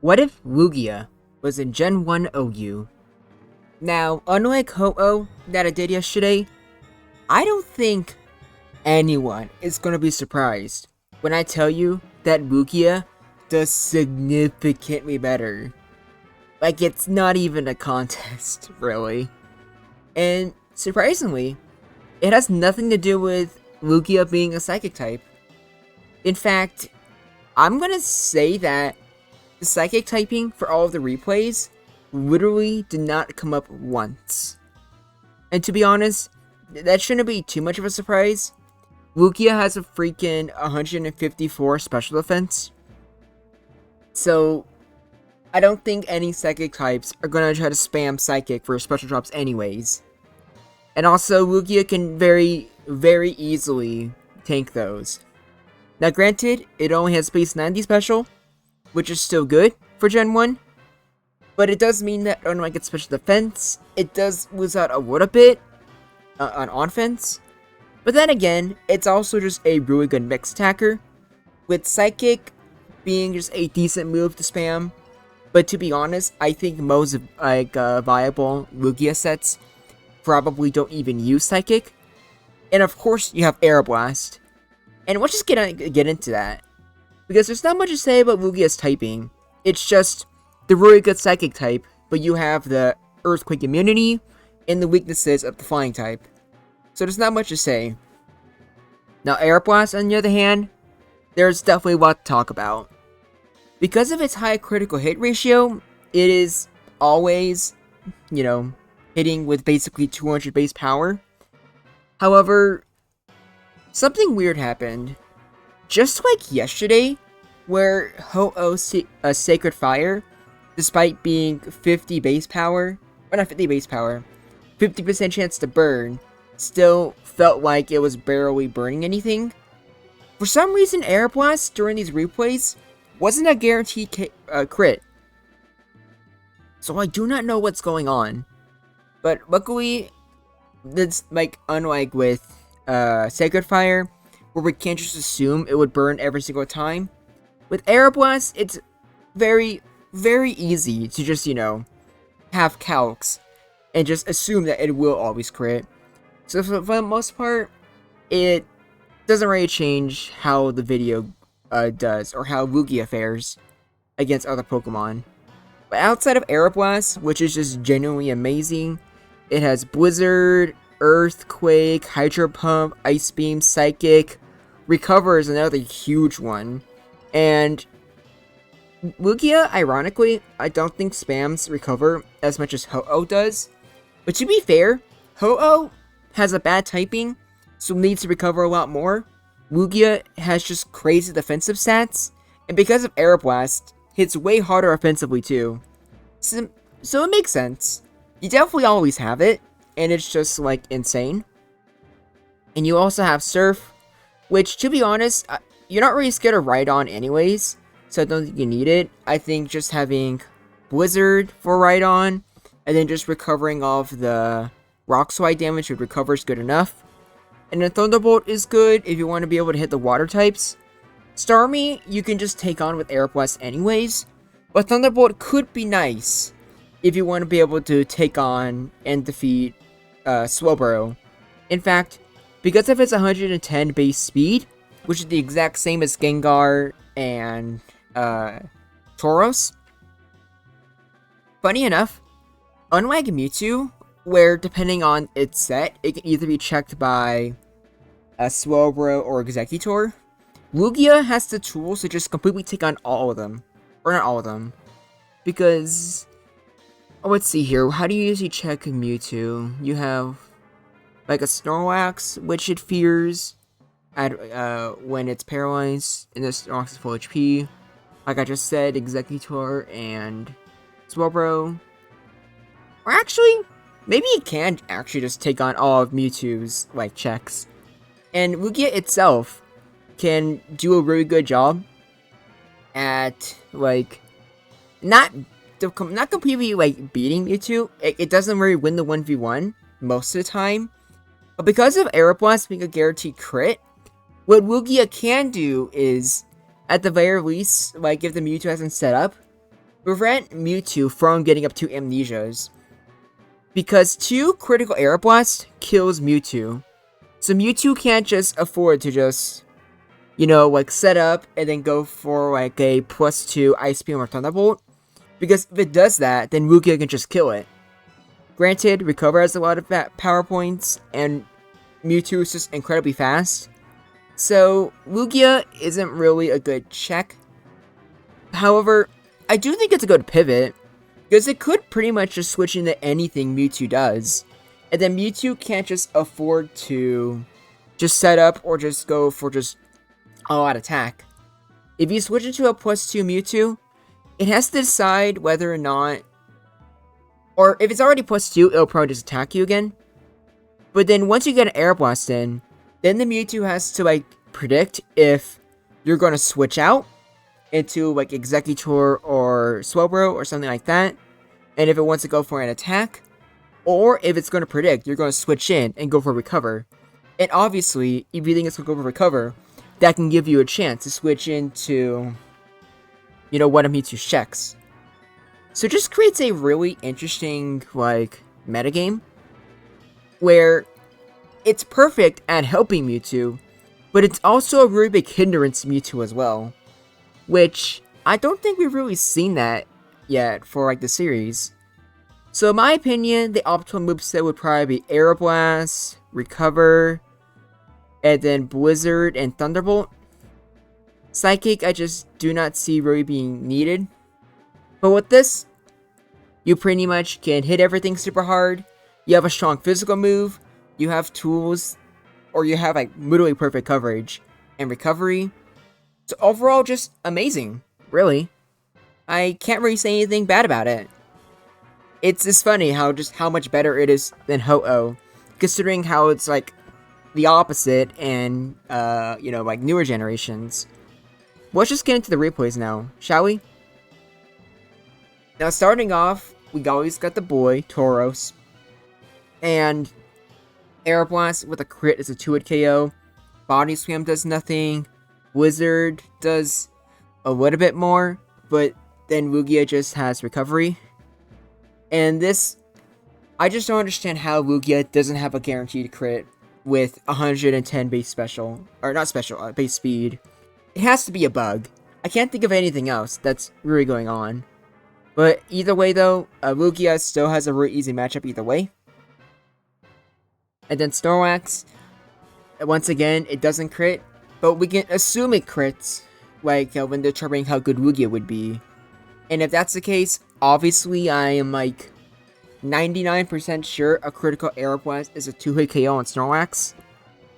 What if LUGIA was in Gen 1 OU? Now, unlike Ho-Oh that I did yesterday, I don't think anyone is going to be surprised when I tell you that LUGIA does significantly better. Like, it's not even a contest, really. And surprisingly, it has nothing to do with LUGIA being a psychic type. In fact, I'm gonna say that the psychic typing for all of the replays literally did not come up once. And to be honest, that shouldn't be too much of a surprise. LUGIA has a freaking 154 special defense. So, I don't think any psychic types are gonna try to spam psychic for special drops anyways. And also, LUGIA can very, very easily tank those. Now granted, it only has base 90 special, which is still good for Gen 1. But it does mean that unlike its special defense, it does lose out a little bit on offense. But then again, it's also just a really good mix attacker, with Psychic being just a decent move to spam. But to be honest, I think most viable LUGIA sets probably don't even use Psychic. And of course, you have Air Blast. And let's just get into that, because there's not much to say about LUGIA's typing. It's just the really good Psychic type, but you have the Earthquake immunity and the weaknesses of the Flying type. So there's not much to say. Now Air Blast, on the other hand, there's definitely a lot to talk about. Because of its high critical hit ratio, it is always, hitting with basically 200 base power. However, something weird happened. Just like yesterday, where Ho-Oh Sacred Fire, despite being 50 base power, or not 50 base power, 50% chance to burn, still felt like it was barely burning anything. For some reason, Air Blast during these replays wasn't a guaranteed crit. So I do not know what's going on. But luckily, that's unlike with Sacred Fire, where we can't just assume it would burn every single time. With Air Blast, it's very, very easy to just, have calcs and just assume that it will always crit. So for the most part, it doesn't really change how the video does, or how LUGIA fares against other Pokemon. But outside of Air Blast, which is just genuinely amazing, it has Blizzard, Earthquake, Hydro Pump, Ice Beam, Psychic. Recover is another huge one. And LUGIA, ironically, I don't think spams Recover as much as Ho-Oh does. But to be fair, Ho-Oh has a bad typing, so needs to recover a lot more. LUGIA has just crazy defensive stats, and because of Air Blast, hits way harder offensively too. So it makes sense. You definitely always have it, and it's just insane. And you also have Surf, which, to be honest, you're not really scared of Rhydon anyways, so I don't think you need it. I think just having Blizzard for Rhydon, and then just recovering off the Rock Slide damage with Recover is good enough. And then Thunderbolt is good if you want to be able to hit the water types. Starmie, you can just take on with Air Blast anyways, but Thunderbolt could be nice if you want to be able to take on and defeat Slowbro. In fact, because of its 110 base speed, which is the exact same as Gengar and Tauros, funny enough, unlike Mewtwo, where depending on its set, it can either be checked by a Slowbro or Exeggutor, LUGIA has the tools to just completely take on all of them. Or not all of them. Because, let's see here, how do you usually check Mewtwo? You have a Snorlax, which it fears when it's paralyzed, and the Snorlax is full HP. Like I just said, Exeggutor and Slowbro. Or actually, maybe it can actually just take on all of Mewtwo's checks. And LUGIA itself can do a really good job at not completely beating Mewtwo. It doesn't really win the 1v1 most of the time. But because of Air Blast being a guaranteed crit, what LUGIA can do is, at the very least, if the Mewtwo hasn't set up, prevent Mewtwo from getting up to amnesias. Because 2 critical air blasts kills Mewtwo. So Mewtwo can't just afford to just, like set up and then go for like a +2 Ice Beam or Thunderbolt. Because if it does that, then LUGIA can just kill it. Granted, Recover has a lot of power points, and Mewtwo is just incredibly fast. So LUGIA isn't really a good check. However, I do think it's a good pivot, because it could pretty much just switch into anything Mewtwo does. And then Mewtwo can't just afford to just set up or just go for just all-out attack. If you switch into a +2 Mewtwo, it has to decide whether or not, or if it's already +2, it'll probably just attack you again. But then once you get an Air Blast in, then the Mewtwo has to like predict if you're going to switch out into like Executor or Swelbro or something like that, and if it wants to go for an attack, or if it's going to predict you're going to switch in and go for Recover. And obviously, if you think it's going to go for Recover, that can give you a chance to switch into, one of Mewtwo's checks. So it just creates a really interesting, metagame, where it's perfect at helping Mewtwo, but it's also a really big hindrance to Mewtwo as well. Which, I don't think we've really seen that yet for, the series. So in my opinion, the optimal moveset would probably be Air Blast, Recover, and then Blizzard and Thunderbolt. Psychic, I just do not see really being needed. But with this, you pretty much can hit everything super hard. You have a strong physical move. You have tools, or you have literally perfect coverage and recovery. So overall, just amazing, really. I can't really say anything bad about it. It's just funny how much better it is than Ho-Oh, considering how it's the opposite and newer generations. Let's just get into the replays now, shall we? Now starting off, we always got the boy, Tauros. And Air Blast with a crit is a 2-hit KO. Body Slam does nothing. Blizzard does a little bit more, but then LUGIA just has Recovery. And this, I just don't understand how LUGIA doesn't have a guaranteed crit with 110 base special, or not special, base speed. It has to be a bug. I can't think of anything else that's really going on. But either way though, LUGIA still has a really easy matchup either way. And then Snorlax, once again, it doesn't crit, but we can assume it crits, when determining how good LUGIA would be. And if that's the case, obviously I am 99% sure a critical Air Blast is a 2-hit KO on Snorlax.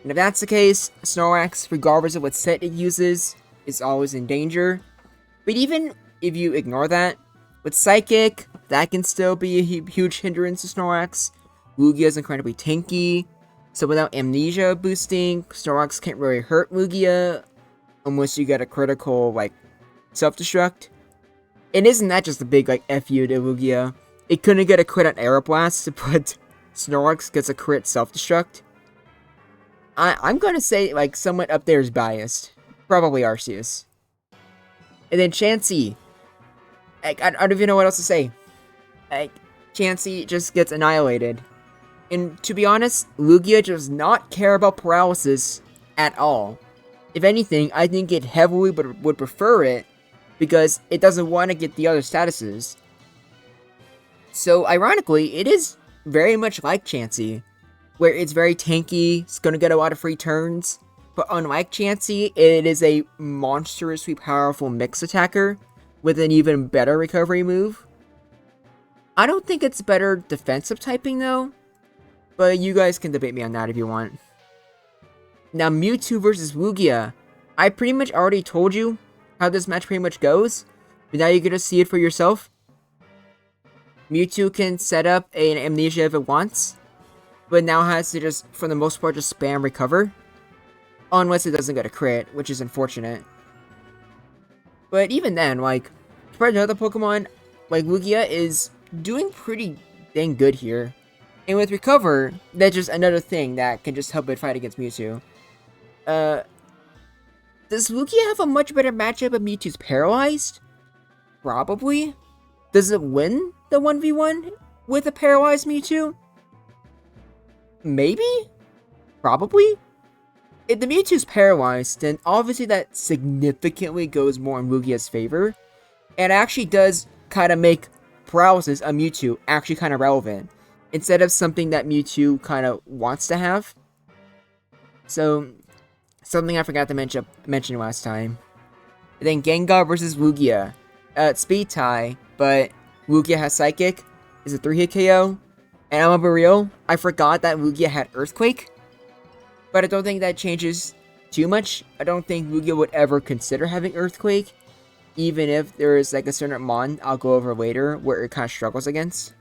And if that's the case, Snorlax, regardless of what set it uses, is always in danger. But even if you ignore that, with Psychic, that can still be a huge hindrance to Snorlax. LUGIA is incredibly tanky, so without Amnesia boosting, Snorlax can't really hurt LUGIA unless you get a critical, self-destruct. And isn't that just a big, FU to LUGIA? It couldn't get a crit on Aeroblast, but Snorlax gets a crit self-destruct. I'm gonna say, somewhat up there is biased. Probably Arceus. And then Chansey. I don't even know what else to say. Chansey just gets annihilated. And to be honest, LUGIA does not care about paralysis at all. If anything, I think it heavily would prefer it because it doesn't want to get the other statuses. So ironically, it is very much like Chansey, where it's very tanky, it's going to get a lot of free turns, but unlike Chansey, it is a monstrously powerful mix attacker with an even better recovery move. I don't think it's better defensive typing though, but you guys can debate me on that if you want. Now Mewtwo versus LUGIA. I pretty much already told you how this match pretty much goes, but now you're gonna see it for yourself. Mewtwo can set up an Amnesia if it wants, but now has to just, for the most part, just spam Recover. Unless it doesn't get a crit, which is unfortunate. But even then, compared to other Pokemon, LUGIA is doing pretty dang good here. And with Recover, that's just another thing that can just help it fight against Mewtwo. Does LUGIA have a much better matchup if Mewtwo's paralyzed? Probably. Does it win the 1v1 with a paralyzed Mewtwo? Maybe? Probably? If the Mewtwo's paralyzed, then obviously that significantly goes more in Lugia's favor. And it actually does kind of make paralysis of Mewtwo actually kind of relevant, instead of something that Mewtwo kind of wants to have. So, something I forgot to mention last time. And then Gengar versus Lugia. Speed tie, but Lugia has Psychic. Is a 3-hit KO. And I'm gonna be real, I forgot that Lugia had Earthquake. But I don't think that changes too much. I don't think Lugia would ever consider having Earthquake, even if there is like a certain mon I'll go over later where it kind of struggles against.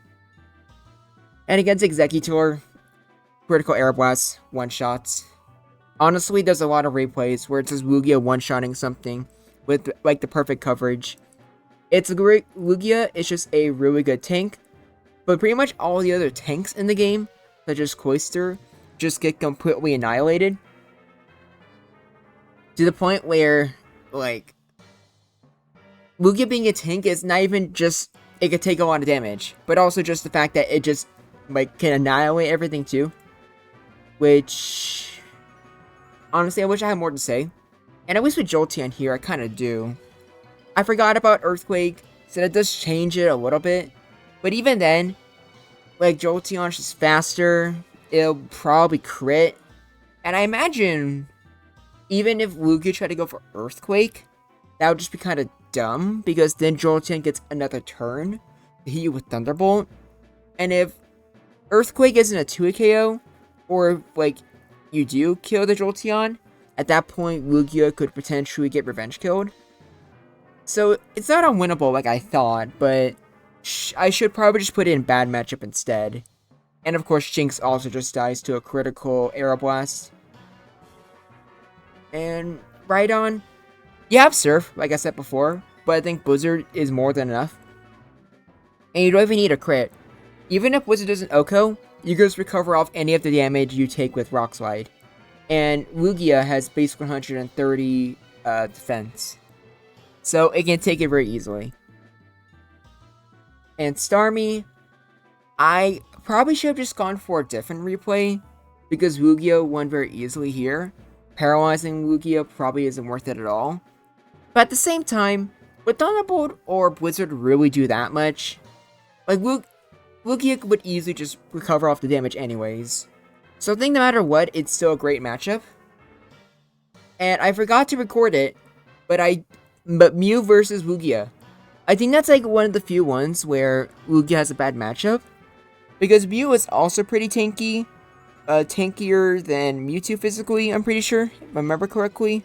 And against Executor, critical Air Blast, one-shots. Honestly, there's a lot of replays where it says Lugia one-shotting something with like the perfect coverage. It's a great Lugia, it's just a really good tank, but pretty much all the other tanks in the game, such as Cloyster, just get completely annihilated. To the point where, like, Lugia being a tank is not even just, it could take a lot of damage, but also just the fact that it just, like, can annihilate everything too. Which, honestly, I wish I had more to say. And at least with Jolteon here, I kind of do. I forgot about Earthquake, so that does change it a little bit. But even then, like, Jolteon's just faster, it'll probably crit. And I imagine, even if Lugia tried to go for Earthquake, that would just be kind of dumb, because then Jolteon gets another turn to hit you with Thunderbolt. And if Earthquake isn't a 2-hit KO, or, like, you do kill the Jolteon, at that point, Lugia could potentially get revenge killed. So, it's not unwinnable like I thought, but I should probably just put it in bad matchup instead. And of course, Jinx also just dies to a critical Aeroblast. And Rhydon, you have Surf, like I said before, but I think Blizzard is more than enough. And you don't even need a crit. Even if Blizzard doesn't OHKO, you can just recover off any of the damage you take with Rock Slide. And Lugia has base 130 defense. So it can take it very easily. And Starmie, I probably should have just gone for a different replay, because Lugia won very easily here. Paralyzing Lugia probably isn't worth it at all. But at the same time, would Thunderbolt or Blizzard really do that much? Like, Lugia would easily just recover off the damage anyways. So I think no matter what, it's still a great matchup. And I forgot to record it, but Mew versus Lugia. I think that's like one of the few ones where Lugia has a bad matchup. Because Mew is also pretty tanky. Tankier than Mewtwo physically, I'm pretty sure, if I remember correctly.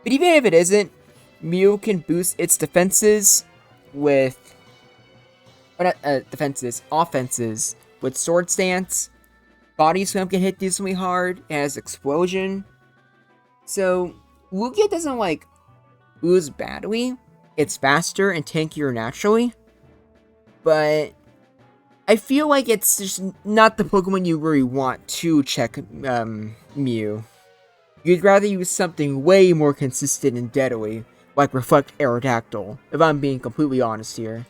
But even if it isn't, Mew can boost its defenses with... Or not offenses with Sword Stance. Body Slam can hit decently hard, it has Explosion. So, Lugia doesn't like lose badly. It's faster and tankier naturally. But I feel like it's just not the Pokemon you really want to check Mew. You'd rather use something way more consistent and deadly, like Reflect Aerodactyl, if I'm being completely honest here.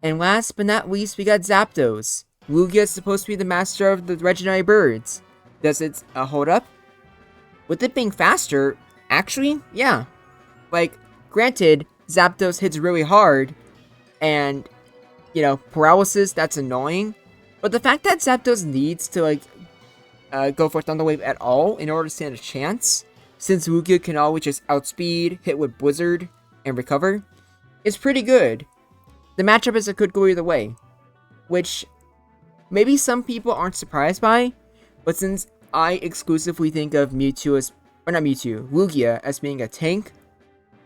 And last but not least, we got Zapdos. Lugia is supposed to be the master of the legendary birds. Does it hold up? With it being faster, actually, yeah. Like, granted, Zapdos hits really hard, and, you know, paralysis, that's annoying. But the fact that Zapdos needs to, like, go for Thunder Wave at all in order to stand a chance, since Lugia can always just outspeed, hit with Blizzard, and recover, is pretty good. The matchup is a could go either way, which maybe some people aren't surprised by, but since I exclusively think of Mewtwo as, or not Mewtwo, Lugia as being a tank,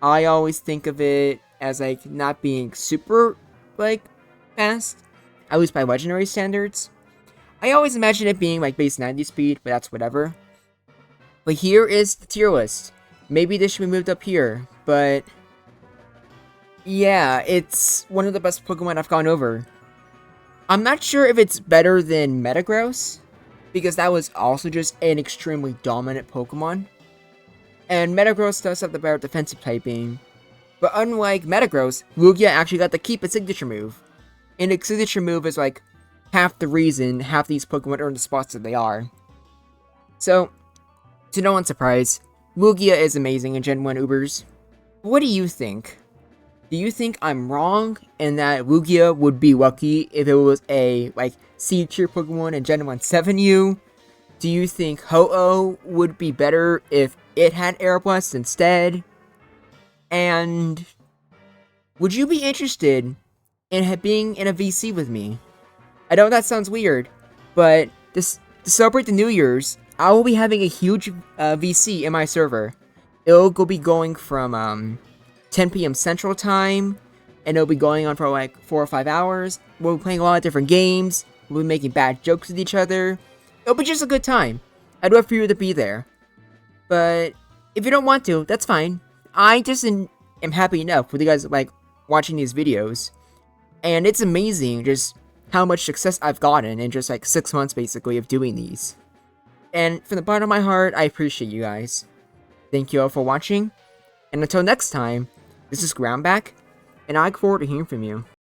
I always think of it as, like, not being super, like, fast, at least by legendary standards. I always imagine it being, like, base 90 speed, but that's whatever. But here is the tier list. Maybe this should be moved up here, but yeah, it's one of the best Pokemon I've gone over. I'm not sure if it's better than Metagross, because that was also just an extremely dominant Pokemon. And Metagross does have the better defensive typing, But unlike Metagross, Lugia actually got to keep its signature move. And its signature move is like half the reason half these Pokemon are in the spots that they are. So, to no one's surprise, Lugia is amazing in Gen 1 Ubers. What do you think? Do you think I'm wrong in that Lugia would be lucky if it was a like C tier Pokemon in Gen 1 7U? Do you think Ho-Oh would be better if it had Aeroblast instead? And would you be interested in being in a VC with me? I know that sounds weird, but to celebrate the New Year's, I will be having a huge VC in my server. It'll be going from 10 p.m. Central Time, and it'll be going on for like 4 or 5 hours. We'll be playing a lot of different games. We'll be making bad jokes with each other. It'll be just a good time. I'd love for you to be there. But if you don't want to, that's fine. I just am happy enough with you guys like watching these videos. And it's amazing just how much success I've gotten in just like 6 months basically of doing these. And from the bottom of my heart, I appreciate you guys. Thank you all for watching. And until next time, this is Groundback, and I look forward to hearing from you.